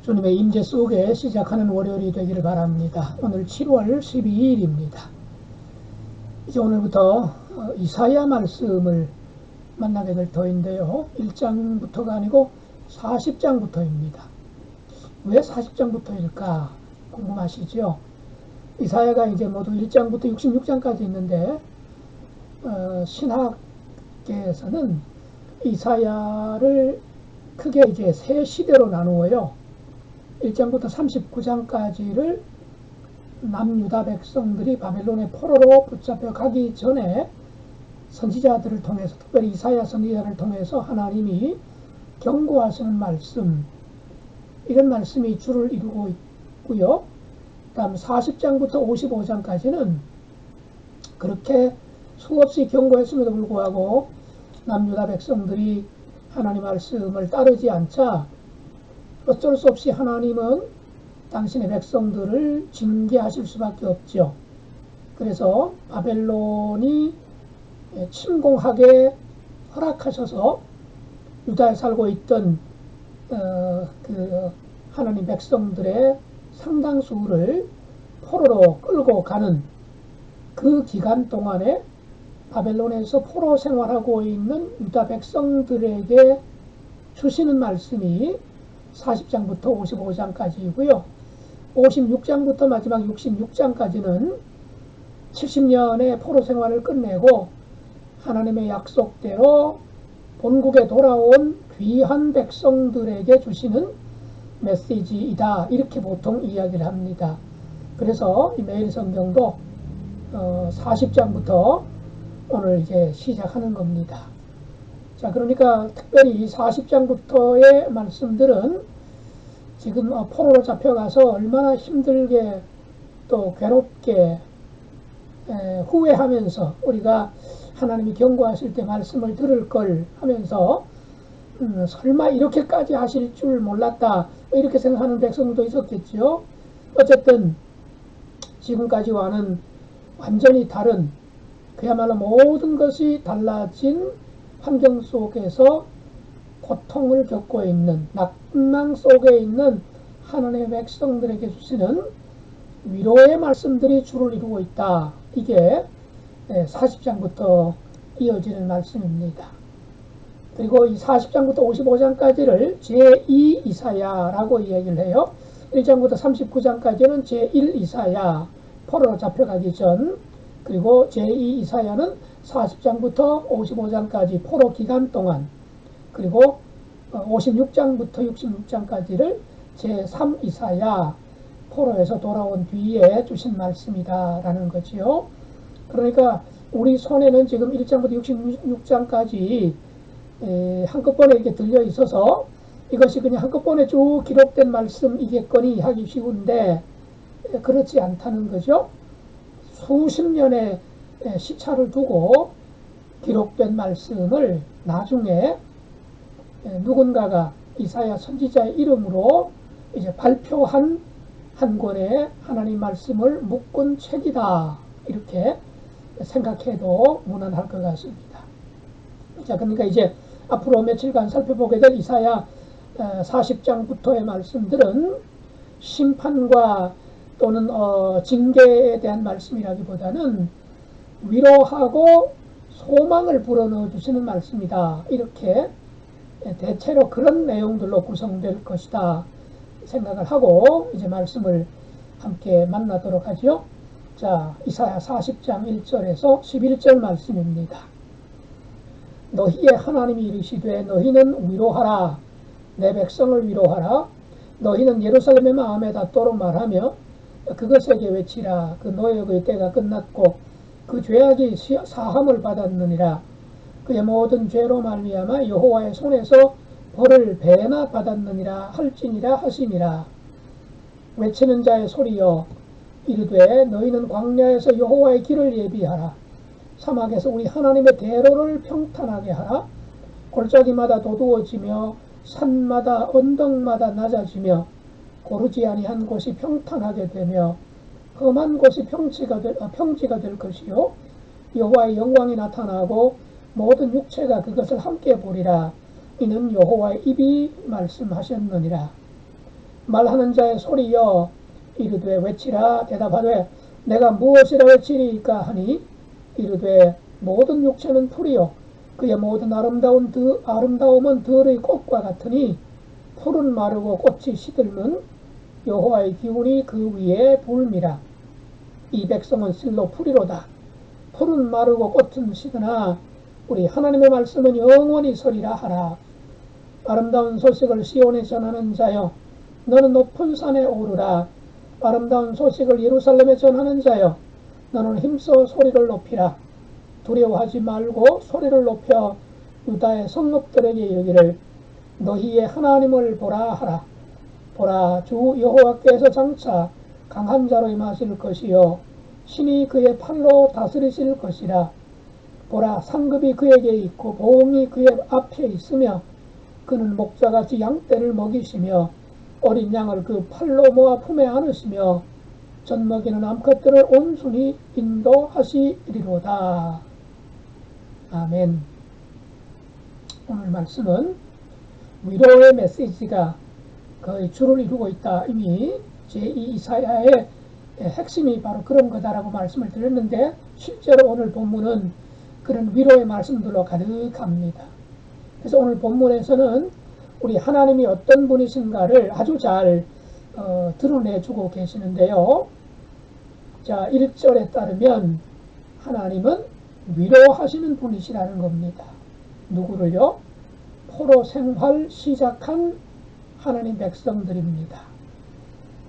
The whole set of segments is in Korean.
주님의 임재 속에 시작하는 월요일이 되기를 바랍니다. 오늘 7월 12일입니다. 이제 오늘부터 이사야 말씀을 만나게 될 터인데요. 1장부터가 아니고 40장부터입니다. 왜 40장부터일까 궁금하시죠? 이사야가 이제 모두 1장부터 66장까지 있는데 신학계에서는 이사야를 크게 이제 세 시대로 나누어요. 1장부터 39장까지를 남유다 백성들이 바벨론의 포로로 붙잡혀 가기 전에 선지자들을 통해서, 특별히 이사야 선지자를 통해서 하나님이 경고하시는 말씀, 이런 말씀이 주를 이루고 있고요. 그 다음 40장부터 55장까지는 그렇게 수없이 경고했음에도 불구하고 남유다 백성들이 하나님 말씀을 따르지 않자 어쩔 수 없이 하나님은 당신의 백성들을 징계하실 수밖에 없죠. 그래서 바벨론이 침공하게 허락하셔서 유다에 살고 있던 그 하나님 백성들의 상당수를 포로로 끌고 가는 그 기간 동안에 바벨론에서 포로 생활하고 있는 유다 백성들에게 주시는 말씀이 40장부터 55장까지이고요. 56장부터 마지막 66장까지는 70년의 포로 생활을 끝내고 하나님의 약속대로 본국에 돌아온 귀한 백성들에게 주시는 메시지이다, 이렇게 보통 이야기를 합니다. 그래서 이 매일 성경도 40장부터 오늘 이제 시작하는 겁니다. 자, 그러니까 특별히 이 40장부터의 말씀들은 지금 포로로 잡혀가서 얼마나 힘들게 또 괴롭게 후회하면서 우리가 하나님이 경고하실 때 말씀을 들을 걸 하면서 설마 이렇게까지 하실 줄 몰랐다, 이렇게 생각하는 백성도 있었겠죠. 어쨌든 지금까지와는 완전히 다른, 그야말로 모든 것이 달라진 환경 속에서 고통을 겪고 있는, 낙망 속에 있는 하나님의 백성들에게 주시는 위로의 말씀들이 주를 이루고 있다. 이게 40장부터 이어지는 말씀입니다. 그리고 이 40장부터 55장까지를 제2 이사야라고 이야기를 해요. 1장부터 39장까지는 제1 이사야, 포로로 잡혀가기 전, 그리고 제2 이사야는 40장부터 55장까지 포로 기간 동안, 그리고 56장부터 66장까지를 제3 이사야, 포로에서 돌아온 뒤에 주신 말씀이다 라는 거지요. 그러니까 우리 손에는 지금 1장부터 66장까지 한꺼번에 이렇게 들려 있어서 이것이 그냥 한꺼번에 쭉 기록된 말씀이겠거니 하기 쉬운데 그렇지 않다는 거죠. 수십 년의 시차를 두고 기록된 말씀을 나중에 누군가가 이사야 선지자의 이름으로 이제 발표한 한 권의 하나님 말씀을 묶은 책이다, 이렇게 생각해도 무난할 것 같습니다. 자, 그러니까 이제 앞으로 며칠간 살펴보게 될 이사야 40장부터의 말씀들은 심판과 또는 징계에 대한 말씀이라기보다는 위로하고 소망을 불어넣어 주시는 말씀이다, 이렇게 대체로 그런 내용들로 구성될 것이다 생각을 하고 이제 말씀을 함께 만나도록 하죠. 자, 이사야 40장 1절에서 11절 말씀입니다. 너희의 하나님이 이르시되 너희는 위로하라, 내 백성을 위로하라. 너희는 예루살렘의 마음에 닿도록 말하며 그것에게 외치라. 그 노역의 때가 끝났고 그 죄악이 사함을 받았느니라. 그의 모든 죄로 말미암아 여호와의 손에서 벌을 배나 받았느니라 할지니라 하시니라. 외치는 자의 소리여, 이르되 너희는 광야에서 여호와의 길을 예비하라. 사막에서 우리 하나님의 대로를 평탄하게 하라. 골짜기마다 도두어지며 산마다 언덕마다 낮아지며 고르지 아니한 곳이 평탄하게 되며 험한 곳이 평지가 될 것이요, 여호와의 영광이 나타나고 모든 육체가 그것을 함께 보리라. 이는 여호와의 입이 말씀하셨느니라. 말하는 자의 소리여 이르되 외치라. 대답하되 내가 무엇이라 외치리까 하니 이르되 모든 육체는 풀이요 그의 모든 아름다움은 들의 꽃과 같으니 풀은 마르고 꽃이 시들면 여호와의 기운이 그 위에 불미라. 이 백성은 실로 풀이로다. 풀은 마르고 꽃은 시드나 우리 하나님의 말씀은 영원히 서리라 하라. 아름다운 소식을 시온에 전하는 자여 너는 높은 산에 오르라. 아름다운 소식을 예루살렘에 전하는 자여 너는 힘써 소리를 높이라. 두려워하지 말고 소리를 높여 유다의 성읍들에게 이르기를 너희의 하나님을 보라 하라. 보라 주 여호와께서 장차 강한 자로 임하실 것이요 신이 그의 팔로 다스리실 것이라. 보라 상급이 그에게 있고 보응이 그의 앞에 있으며 그는 목자같이 양떼를 먹이시며 어린 양을 그 팔로 모아 품에 안으시며 젖먹이는 암컷들을 온순히 인도하시리로다. 아멘. 오늘 말씀은 위로의 메시지가 거의 주를 이루고 있다. 이미 제2 이사야의 핵심이 바로 그런 거다라고 말씀을 드렸는데 실제로 오늘 본문은 그런 위로의 말씀들로 가득합니다. 그래서 오늘 본문에서는 우리 하나님이 어떤 분이신가를 아주 잘 드러내주고 계시는데요. 자, 1절에 따르면 하나님은 위로하시는 분이시라는 겁니다. 누구를요? 포로 생활 시작한 하나님 백성들입니다.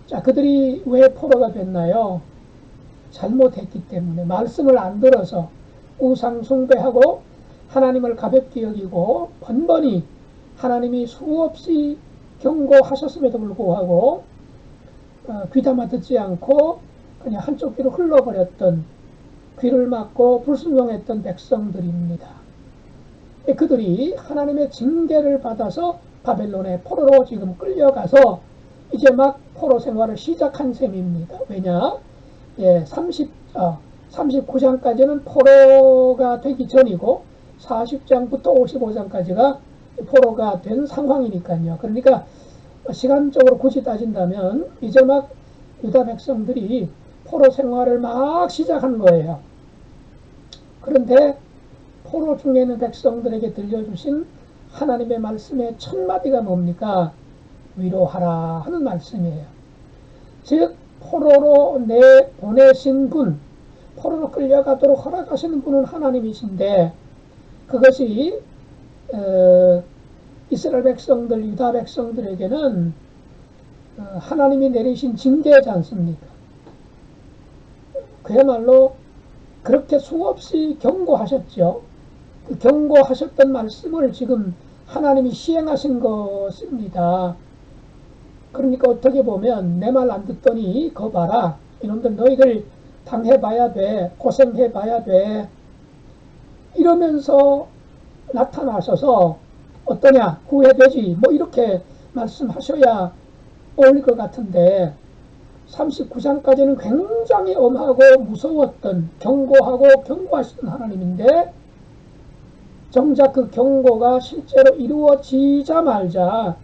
자, 그들이 왜 포로가 됐나요? 잘못했기 때문에, 말씀을 안 들어서 우상 숭배하고 하나님을 가볍게 여기고 번번이 하나님이 수없이 경고하셨음에도 불구하고 귀담아 듣지 않고 그냥 한쪽 귀로 흘러버렸던, 귀를 막고 불순종했던 백성들입니다. 그들이 하나님의 징계를 받아서 바벨론의 포로로 지금 끌려가서 이제 막 포로 생활을 시작한 셈입니다. 왜냐? 39장까지는 포로가 되기 전이고 40장부터 55장까지가 포로가 된 상황이니까요. 그러니까 시간적으로 굳이 따진다면 이제 막 유다 백성들이 포로 생활을 막 시작한 거예요. 그런데 포로 중에 있는 백성들에게 들려주신 하나님의 말씀의 첫 마디가 뭡니까? 위로하라 하는 말씀이에요. 즉 포로로 내보내신 분, 포로로 끌려가도록 허락하시는 분은 하나님이신데 그것이 이스라엘 백성들, 유다 백성들에게는 하나님이 내리신 징계지 않습니까? 그야말로 그렇게 수없이 경고하셨죠. 그 경고하셨던 말씀을 지금 하나님이 시행하신 것입니다. 그러니까 어떻게 보면 내 말 안 듣더니 거 봐라. 이놈들 너희들 당해봐야 돼. 고생해봐야 돼. 이러면서 나타나셔서 어떠냐? 후회되지. 뭐 이렇게 말씀하셔야 어울릴 것 같은데 39장까지는 굉장히 엄하고 무서웠던 경고하고 경고하시던 하나님인데 정작 그 경고가 실제로 이루어지자마자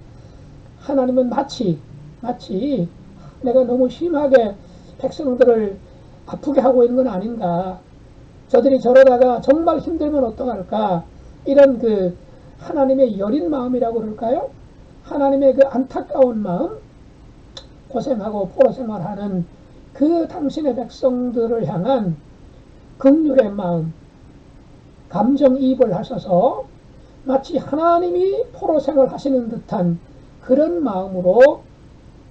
하나님은 마치 내가 너무 심하게 백성들을 아프게 하고 있는 건 아닌가, 저들이 저러다가 정말 힘들면 어떡할까, 이런 그 하나님의 여린 마음이라고 그럴까요? 하나님의 그 안타까운 마음, 고생하고 포로 생활하는 그 당신의 백성들을 향한 긍휼의 마음, 감정이입을 하셔서 마치 하나님이 포로 생활하시는 듯한 그런 마음으로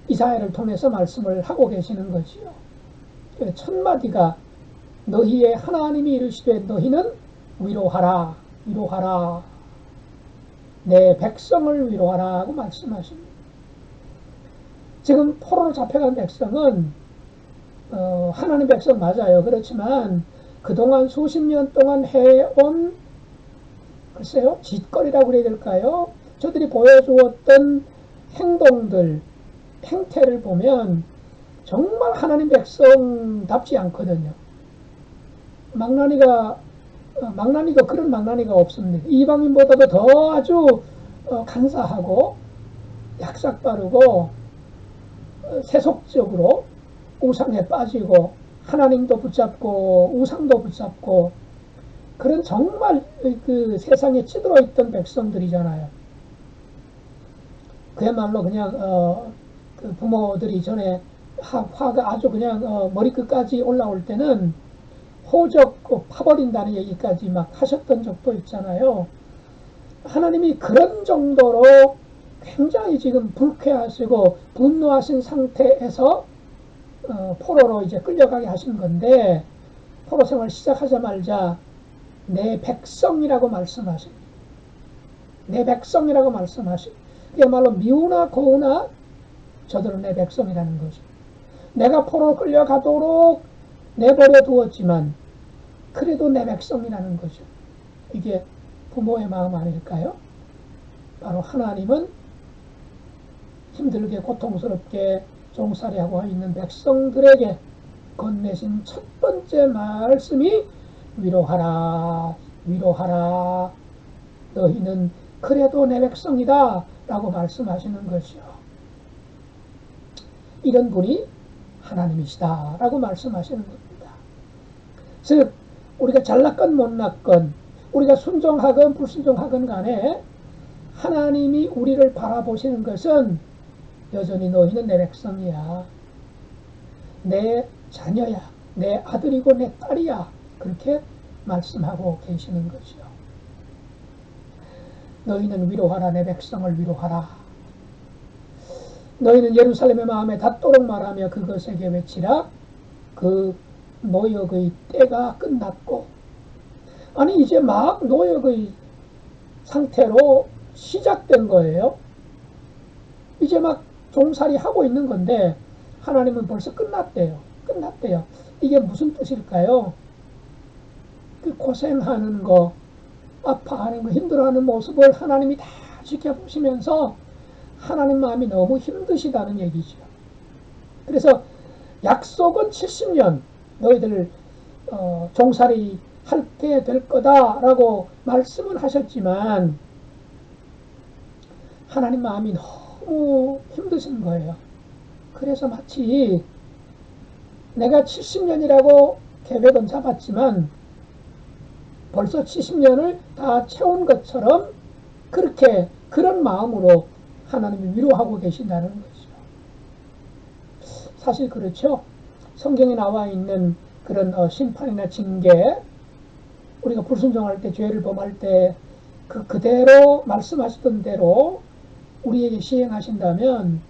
이사야를 통해서 말씀을 하고 계시는 거지요. 첫 마디가 너희의 하나님이 이르시되 너희는 위로하라, 위로하라, 내 백성을 위로하라 하고 말씀하십니다. 지금 포로로 잡혀간 백성은 하나님 백성 맞아요. 그렇지만 그동안 수십 년 동안 해온 글쎄요 짓거리라고 그래야 될까요? 저들이 보여주었던 행동들, 행태를 보면 정말 하나님 백성답지 않거든요. 망나니가 그런 망나니가 없습니다. 이방인보다도 더 아주 간사하고 약삭 빠르고 세속적으로 우상에 빠지고 하나님도 붙잡고 우상도 붙잡고 그런 정말 그 세상에 찌들어 있던 백성들이잖아요. 그야말로 그냥 그 부모들이 전에 화가 아주 그냥 머리끝까지 올라올 때는 호적 파버린다는 얘기까지 막 하셨던 적도 있잖아요. 하나님이 그런 정도로 굉장히 지금 불쾌하시고 분노하신 상태에서 포로로 이제 끌려가게 하신 건데, 포로 생활 시작하자마자 내 백성이라고 말씀하십니다. 내 백성이라고 말씀하십니다. 그야말로 미우나 고우나 저들은 내 백성이라는 거죠. 내가 포로 끌려가도록 내버려 두었지만 그래도 내 백성이라는 거죠. 이게 부모의 마음 아닐까요? 바로 하나님은 힘들게 고통스럽게 종살이하고 있는 백성들에게 건네신 첫 번째 말씀이 위로하라, 위로하라. 너희는 그래도 내 백성이다 라고 말씀하시는 것이요. 이런 분이 하나님이시다 라고 말씀하시는 겁니다. 즉 우리가 잘났건 못났건 우리가 순종하건 불순종하건 간에 하나님이 우리를 바라보시는 것은 여전히 너희는 내 백성이야, 내 자녀야, 내 아들이고 내 딸이야, 그렇게 말씀하고 계시는 거죠. 너희는 위로하라, 내 백성을 위로하라. 너희는 예루살렘의 마음에 닿도록 말하며 그것에게 외치라. 그 노역의 때가 끝났고. 아니 이제 막 노역의 상태로 시작된 거예요. 이제 막 종살이 하고 있는 건데 하나님은 벌써 끝났대요. 끝났대요. 이게 무슨 뜻일까요? 그 고생하는 거, 아파하는 거, 힘들어하는 모습을 하나님이 다 지켜보시면서 하나님 마음이 너무 힘드시다는 얘기죠. 그래서 약속은 70년 너희들 종살이 하게 될 거다라고 말씀은 하셨지만 하나님 마음이 너무 힘드신 거예요. 그래서 마치 내가 70년이라고 계획은 잡았지만 벌써 70년을 다 채운 것처럼 그렇게 그런 마음으로 하나님이 위로하고 계신다는 거죠. 사실 그렇죠. 성경에 나와 있는 그런 심판이나 징계, 우리가 불순종할 때, 죄를 범할 때 그대로 말씀하시던 대로 우리에게 시행하신다면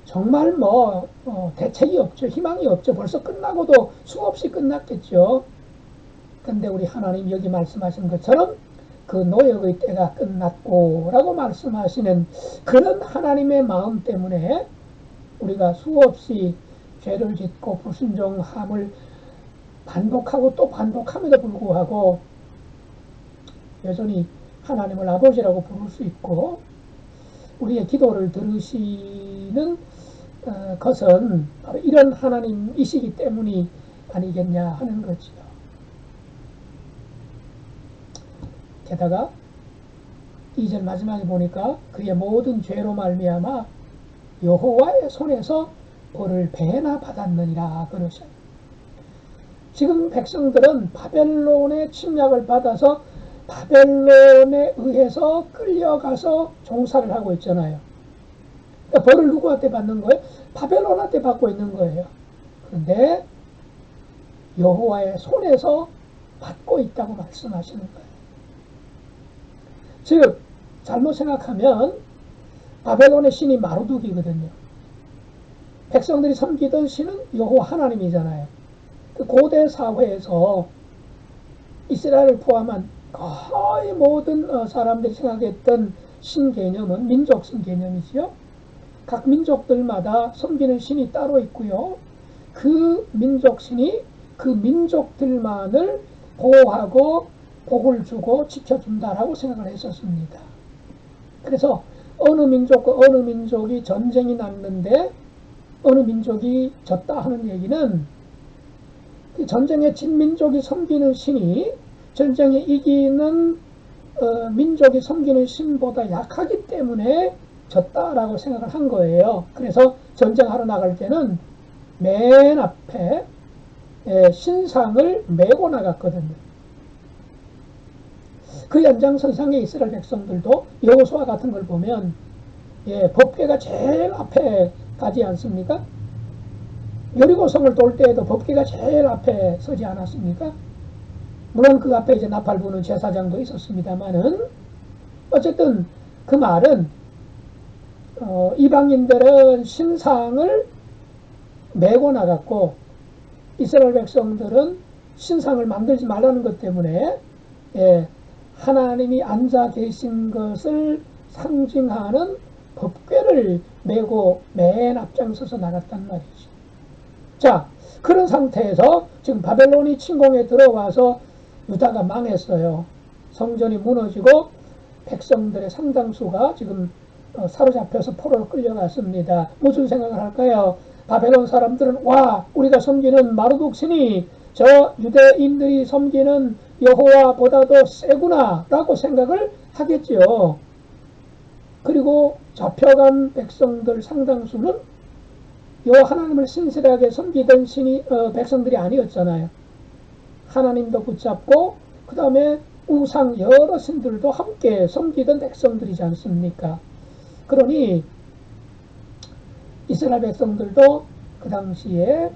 정말 대책이 없죠. 희망이 없죠. 벌써 끝나고도 수없이 끝났겠죠. 근데 우리 하나님 여기 말씀하신 것처럼 그 노역의 때가 끝났고 라고 말씀하시는 그런 하나님의 마음 때문에 우리가 수없이 죄를 짓고 불순종함을 반복하고 또 반복함에도 불구하고 여전히 하나님을 아버지라고 부를 수 있고 우리의 기도를 들으시는 것은 바로 이런 하나님이시기 때문이 아니겠냐 하는 거지요. 게다가 2절 마지막에 보니까 그의 모든 죄로 말미암아 여호와의 손에서 벌을 배나 받았느니라 그러셔요. 지금 백성들은 바벨론의 침략을 받아서 바벨론에 의해서 끌려가서 종살을 하고 있잖아요. 그러니까 벌을 누구한테 받는 거예요? 바벨론한테 받고 있는 거예요. 그런데 여호와의 손에서 받고 있다고 말씀하시는 거예요. 즉 잘못 생각하면 바벨론의 신이 마루둑이거든요. 백성들이 섬기던 신은 여호와 하나님이잖아요. 그 고대 사회에서 이스라엘을 포함한 거의 모든 사람들이 생각했던 신 개념은 민족 신 개념이지요. 각 민족들마다 섬기는 신이 따로 있고요. 그 민족 신이 그 민족들만을 보호하고 복을 주고 지켜준다라고 생각을 했었습니다. 그래서 어느 민족과 어느 민족이 전쟁이 났는데 어느 민족이 졌다 하는 얘기는 그 전쟁에 진 민족이 섬기는 신이 전쟁에 이기는 민족이 섬기는 신보다 약하기 때문에 졌다라고 생각을 한 거예요. 그래서 전쟁하러 나갈 때는 맨 앞에 신상을 메고 나갔거든요. 그 연장선상에 이스라엘 백성들도 여호수아 같은 걸 보면 법궤가 제일 앞에 가지 않습니까? 여리고성을 돌 때에도 법궤가 제일 앞에 서지 않았습니까? 물론 그 앞에 이제 나팔 부는 제사장도 있었습니다만은 어쨌든 그 말은 이방인들은 신상을 메고 나갔고 이스라엘 백성들은 신상을 만들지 말라는 것 때문에 하나님이 앉아 계신 것을 상징하는 법궤를 메고 맨 앞장서서 나갔단 말이죠. 자, 그런 상태에서 지금 바벨론이 침공에 들어와서 유다가 망했어요. 성전이 무너지고 백성들의 상당수가 지금 사로잡혀서 포로로 끌려갔습니다. 무슨 생각을 할까요? 바벨론 사람들은 와, 우리가 섬기는 마르둑 신이 저 유대인들이 섬기는 여호와보다도 세구나 라고 생각을 하겠죠. 그리고 잡혀간 백성들 상당수는 여호와 하나님을 신실하게 섬기던 백성들이 아니었잖아요. 하나님도 붙잡고 그 다음에 우상 여러 신들도 함께 섬기던 백성들이지 않습니까? 그러니 이스라엘 백성들도 그 당시에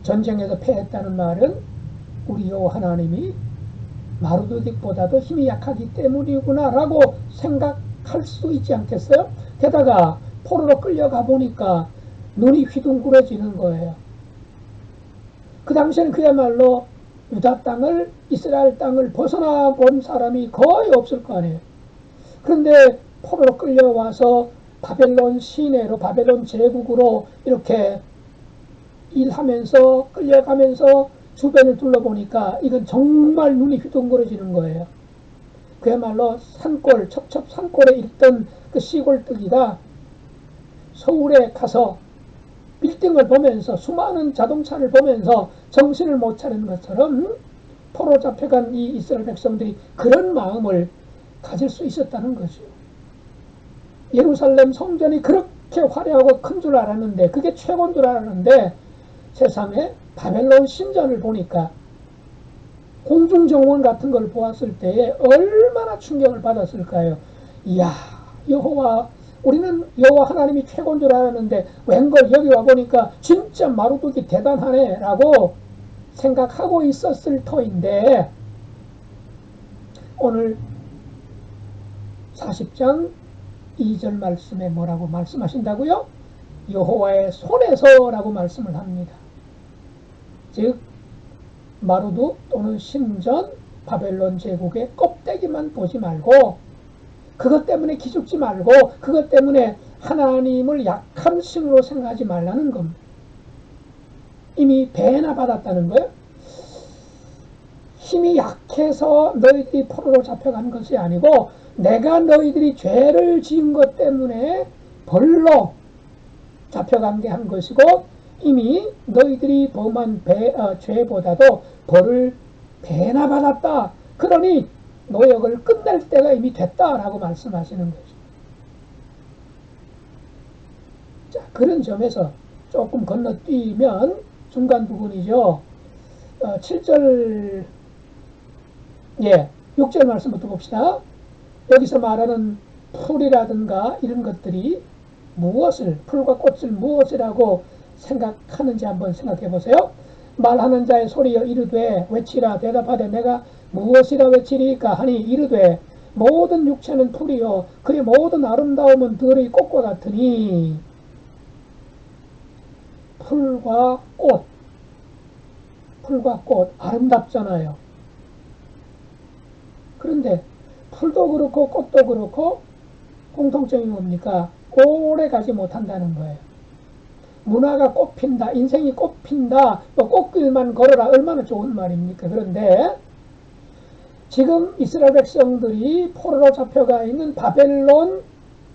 전쟁에서 패했다는 말은 우리 여호와 하나님이 마르도딕보다도 힘이 약하기 때문이구나 라고 생각할 수 있지 않겠어요? 게다가 포로로 끌려가 보니까 눈이 휘둥그레지는 거예요. 그 당시에는 그야말로 유다 땅을, 이스라엘 땅을 벗어나 본 사람이 거의 없을 거 아니에요. 그런데 포로로 끌려와서 바벨론 시내로, 바벨론 제국으로 이렇게 일하면서 끌려가면서 주변을 둘러보니까 이건 정말 눈이 휘둥그레지는 거예요. 그야말로 산골, 첩첩 산골에 있던 그 시골뜨기가 서울에 가서 빌딩을 보면서 수많은 자동차를 보면서 정신을 못 차리는 것처럼 포로 잡혀간 이 이스라엘 백성들이 그런 마음을 가질 수 있었다는 거죠. 예루살렘 성전이 그렇게 화려하고 큰 줄 알았는데, 그게 최고인 줄 알았는데 세상에 바벨론 신전을 보니까 공중정원 같은 걸 보았을 때에 얼마나 충격을 받았을까요? 이야, 우리는 여호와 하나님이 최고인 줄 알았는데 웬걸 여기 와보니까 진짜 마르둑이 대단하네 라고 생각하고 있었을 터인데, 오늘 40장 2절 말씀에 뭐라고 말씀하신다고요? 여호와의 손에서 라고 말씀을 합니다. 즉 마르둑 또는 신전 바벨론 제국의 껍데기만 보지 말고, 그것 때문에 기죽지 말고, 그것 때문에 하나님을 약한 신으로 생각하지 말라는 겁니다. 이미 배나 받았다는 거예요. 힘이 약해서 너희들이 포로로 잡혀간 것이 아니고 내가 너희들이 죄를 지은 것 때문에 벌로 잡혀간 게 한 것이고, 이미 너희들이 범한 죄보다도 벌을 배나 받았다. 그러니 노역을 끝낼 때가 이미 됐다라고 말씀하시는 거죠. 자, 그런 점에서 조금 건너뛰면 중간 부분이죠. 7절, 6절 말씀부터 봅시다. 여기서 말하는 풀이라든가 이런 것들이 풀과 꽃을 무엇이라고 생각하는지 한번 생각해 보세요. 말하는 자의 소리여 이르되 외치라. 대답하되 내가 무엇이라 외치리까 하니 이르되 모든 육체는 풀이요 그의 모든 아름다움은 들의 꽃과 같으니. 풀과 꽃 아름답잖아요. 그런데 풀도 그렇고 꽃도 그렇고 공통점이 뭡니까? 오래 가지 못한다는 거예요. 문화가 꽃핀다, 인생이 꽃핀다, 꽃길만 걸어라, 얼마나 좋은 말입니까? 그런데 지금 이스라엘 백성들이 포로로 잡혀가 있는 바벨론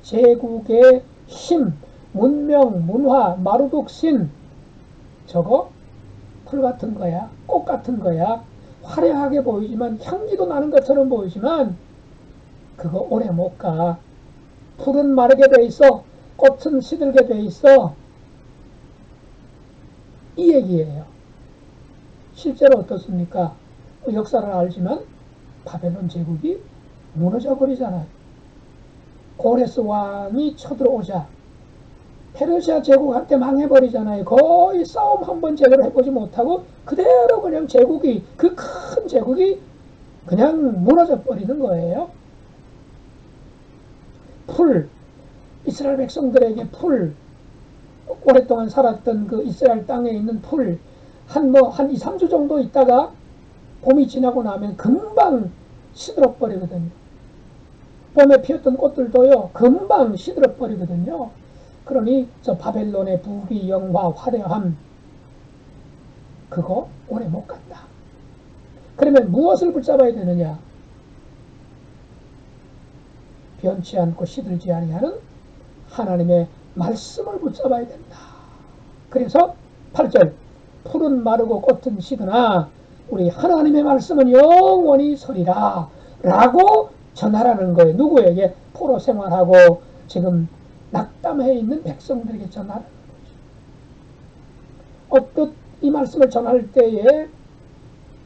제국의 힘, 문명, 문화, 마르둑신, 저거 풀 같은 거야, 꽃 같은 거야. 화려하게 보이지만, 향기도 나는 것처럼 보이지만 그거 오래 못 가. 풀은 마르게 돼 있어. 꽃은 시들게 돼 있어. 이 얘기예요. 실제로 어떻습니까? 역사를 알지만 바벨론 제국이 무너져 버리잖아요. 고레스 왕이 쳐들어오자 페르시아 제국한테 망해버리잖아요. 거의 싸움 한번 제대로 해보지 못하고 그대로 그냥 제국이, 그 큰 제국이 그냥 무너져 버리는 거예요. 풀, 이스라엘 백성들에게 풀, 오랫동안 살았던 그 이스라엘 땅에 있는 풀, 한 2, 3주 정도 있다가 봄이 지나고 나면 금방 시들어 버리거든요. 봄에 피었던 꽃들도요, 금방 시들어 버리거든요. 그러니 저 바벨론의 부귀, 영화, 화려함, 그거 오래 못 간다. 그러면 무엇을 붙잡아야 되느냐? 변치 않고 시들지 아니하는 하나님의 말씀을 붙잡아야 된다. 그래서 8절, 풀은 마르고 꽃은 시드나 우리 하나님의 말씀은 영원히 서리라 라고 전하라는 거예요. 누구에게? 포로 생활하고 지금 낙담해 있는 백성들에게 전하라는 거죠. 어떻게 이 말씀을 전할 때에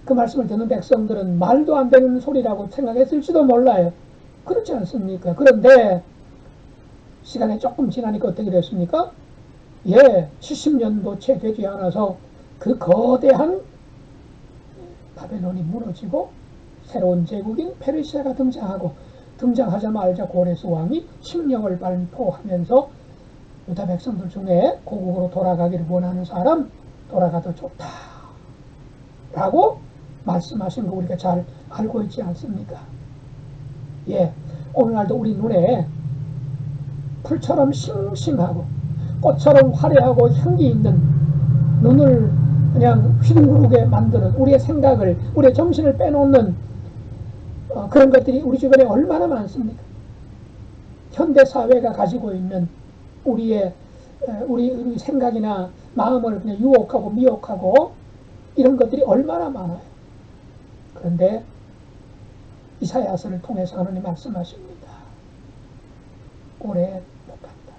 그 말씀을 듣는 백성들은 말도 안 되는 소리라고 생각했을지도 몰라요. 그렇지 않습니까? 그런데 시간이 조금 지나니까 어떻게 됐습니까? 70년도 채 되지 않아서 그 거대한 바벨론이 무너지고 새로운 제국인 페르시아가 등장하자마자 고레스 왕이 칙령을 발표하면서 유다 백성들 중에 고국으로 돌아가기를 원하는 사람 돌아가도 좋다 라고 말씀하신 거 우리가 잘 알고 있지 않습니까? 오늘날도 우리 눈에 풀처럼 싱싱하고 꽃처럼 화려하고 향기 있는, 눈을 그냥 휘둥그르게 만드는 우리의 생각을, 우리의 정신을 빼놓는 그런 것들이 우리 주변에 얼마나 많습니까? 현대사회가 가지고 있는 우리 생각이나 마음을 그냥 유혹하고 미혹하고 이런 것들이 얼마나 많아요. 그런데 이사야서를 통해서 하나님 말씀하십니다. 오래 못 간다.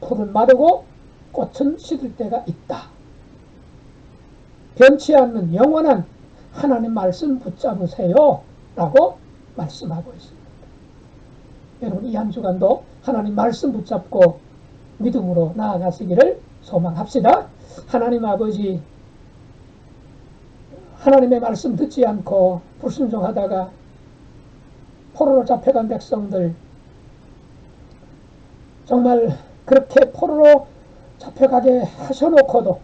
풀은 마르고 꽃은 시들 때가 있다. 변치 않는 영원한 하나님 말씀 붙잡으세요 라고 말씀하고 있습니다. 여러분 이 한 주간도 하나님 말씀 붙잡고 믿음으로 나아가시기를 소망합시다. 하나님 아버지, 하나님의 말씀 듣지 않고 불순종하다가 포로로 잡혀간 백성들, 정말 그렇게 포로로 잡혀가게 하셔놓고도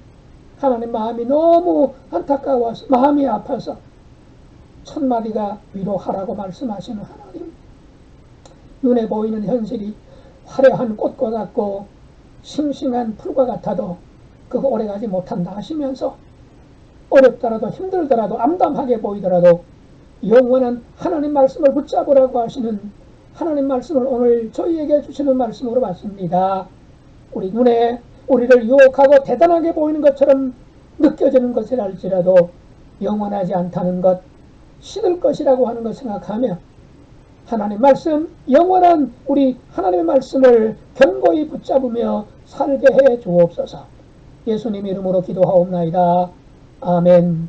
하나님 마음이 너무 안타까워서, 마음이 아파서 천마디가 위로하라고 말씀하시는 하나님, 눈에 보이는 현실이 화려한 꽃과 같고 싱싱한 풀과 같아도 그거 오래가지 못한다 하시면서 어렵더라도 힘들더라도 암담하게 보이더라도 영원한 하나님 말씀을 붙잡으라고 하시는 하나님 말씀을 오늘 저희에게 주시는 말씀으로 봤습니다. 우리 눈에 우리를 유혹하고 대단하게 보이는 것처럼 느껴지는 것을 알지라도 영원하지 않다는 것, 시들 것이라고 하는 것 생각하며 하나님 말씀, 영원한 우리 하나님의 말씀을 견고히 붙잡으며 살게 해 주옵소서. 예수님 이름으로 기도하옵나이다. 아멘.